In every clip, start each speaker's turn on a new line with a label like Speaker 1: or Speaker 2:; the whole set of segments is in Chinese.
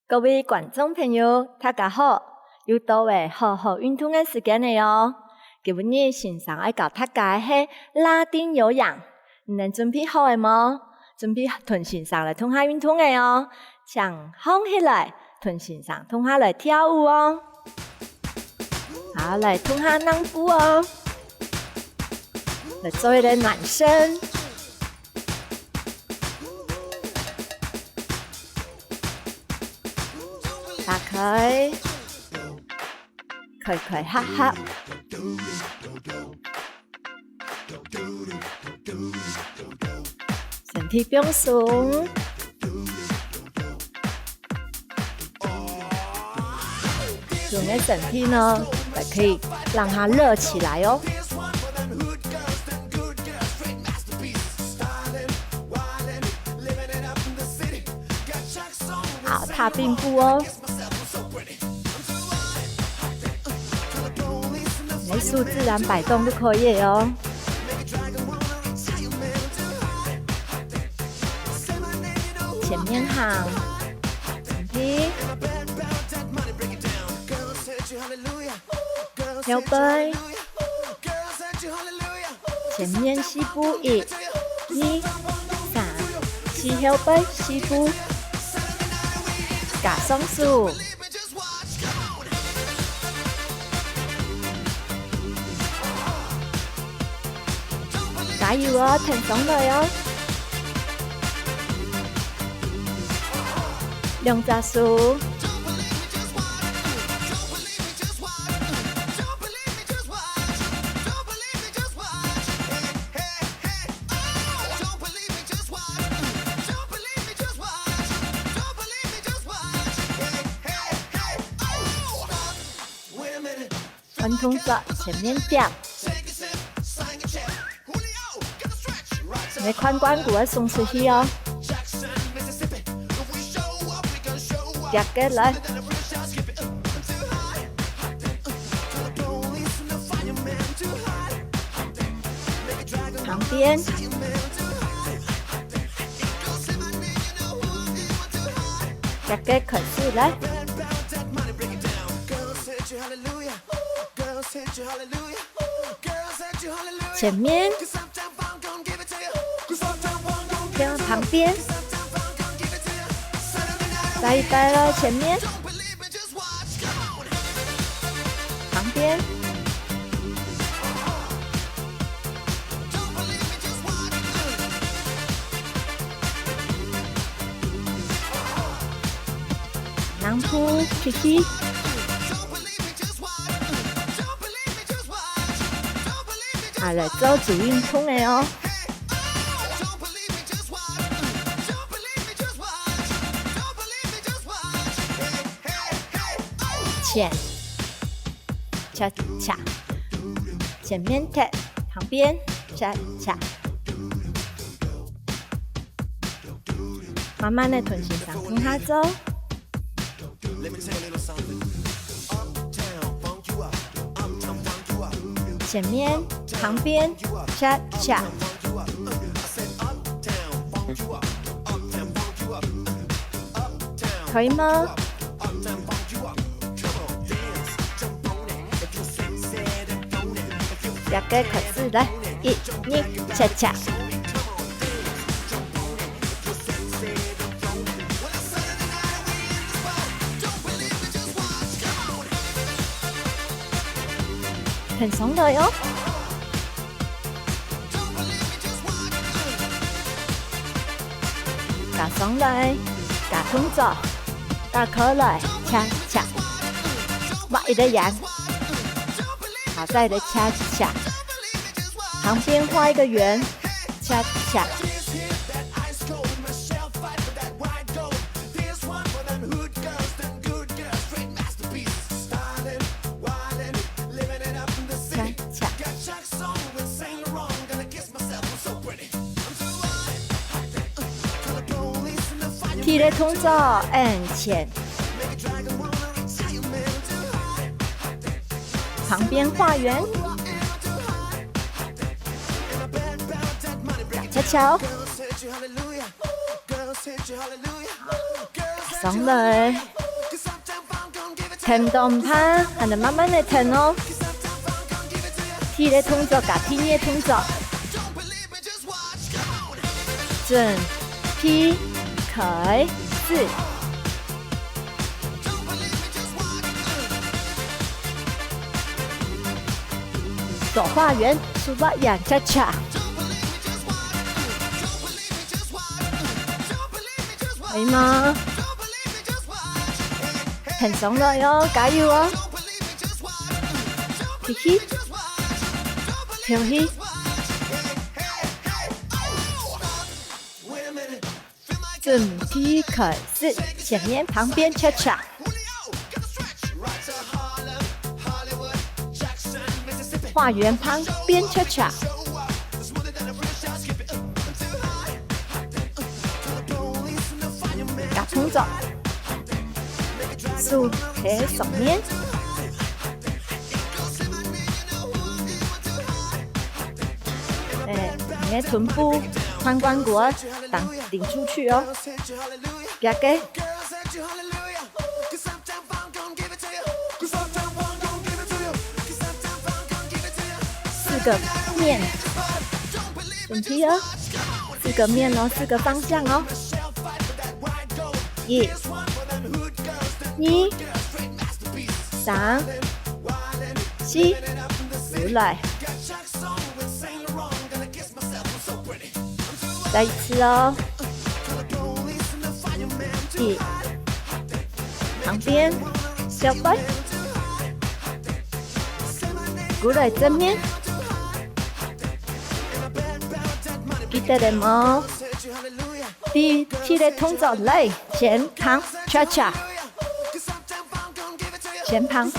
Speaker 1: 各位观众朋友，大家好！又到为好好运动的时间了哟。今日先生要教大家是拉丁有氧，你能准备好了吗？准备同先生来同下运动的哟，请放起来，同先生同下来跳舞哦。好，来同下浪步哦，来做一个暖身。打开，开哈哈，身体放松，用的身体呢，也可以让它热起来哦。好，踏并步哦。没数自然摆动就可以哦。前面行，身体，腰背，前面膝部1、2、3，膝腰背，膝部，夹双手。加油哦，挺爽的哟！两只手，传统着前面掉。你髋关节要松出去哦，夹过来，旁边，夹过开始来，前面。旁边，再一带了前面，旁边，浪步出去，啊，来做主运动的哦。前，恰恰，前面踢，旁边恰恰，慢慢的臀线上跟下走，前面旁边恰恰，可以吗？夹个开始来，1、2，恰恰，很爽的哟。夹上来，夹动作，夹开来，恰恰，挖一个圆。好，再来恰恰，旁边画一个圆，恰恰，恰恰，踢的动作，前。旁边画圆，恰巧，松来，停动拍，还能慢慢的停哦。T 的动作加 T 的动作，准 P 开始。左画圆，苏巴仰恰恰，可以吗？很松了哟，加油哦！嘿嘿，跳嘿，准备开始，前面旁边恰恰。画圆旁边恰恰，加动作，手喺上面，你的臀部髋关节顶出去哦，别给。4个面，准备哦，4个面哦，4个方向哦，1、2、3、4，出来，再一次哦，1，旁边小白，过来正面。记得了吗？第7的动作来，前旁恰恰，前旁，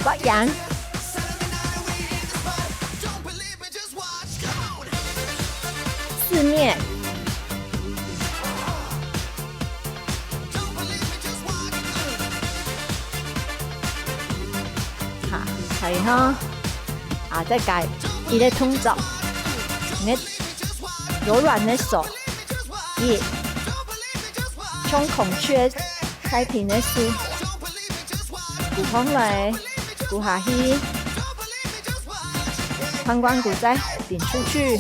Speaker 1: 画圆，四面，好，可以哈，啊，再改1的动作。你柔软的手，1，胸孔缺开平的手，鼓上来，鼓下去，髋关节再顶出去，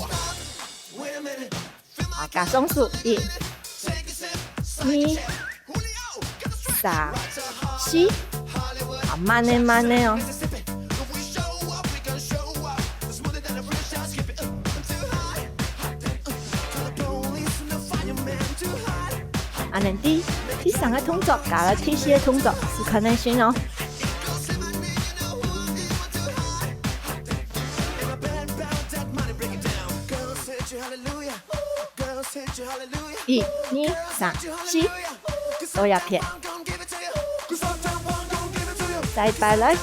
Speaker 1: 好，加松数，1、2、3、4，好，慢的慢的哦。安尼第3个动作加了第4个动作是可能性哦。1、2、3、4，都要撇。再摆来。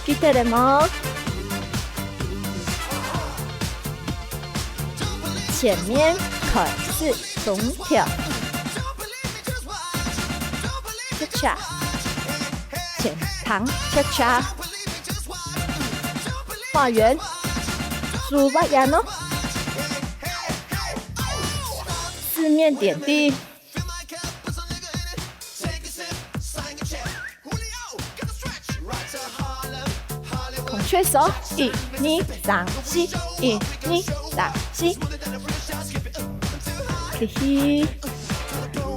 Speaker 1: 记得了吗？前面开始松跳，恰恰，前旁恰恰，画圆，数把圆哦，四面点地。孔雀手，1、2、3、4，1、2、3、4，嘿嘿，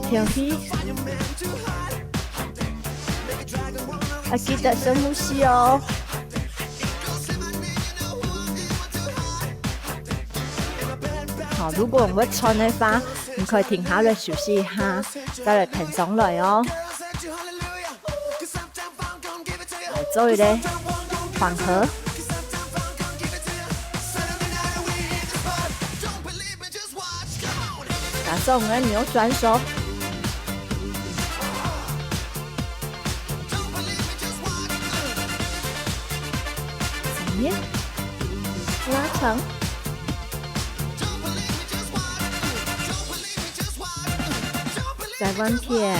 Speaker 1: 跳嘿，要记得深呼吸哦。好，如果我穿的话，你可以停下來休息一下，再來平上來哦。來做一個緩和。加上我們扭轉手。上面拉長。再弯片，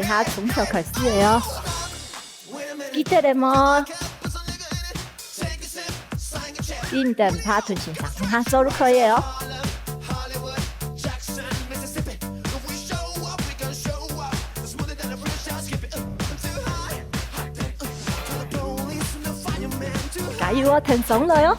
Speaker 1: 等下从头开始的哦，记得了吗？你等他吞心上，他走路可以哦。加油哦，腾松了哟！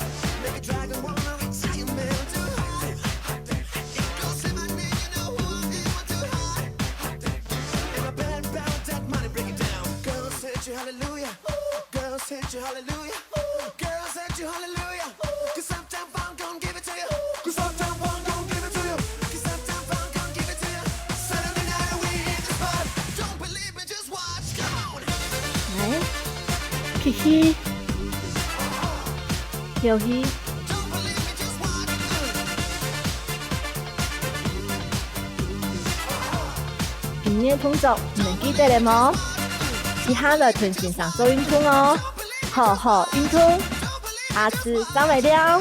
Speaker 1: 来，嘻嘻，游戏。今年通州，你们记得了吗？接下来屯线上做运动哦，好好运动，下次再会了。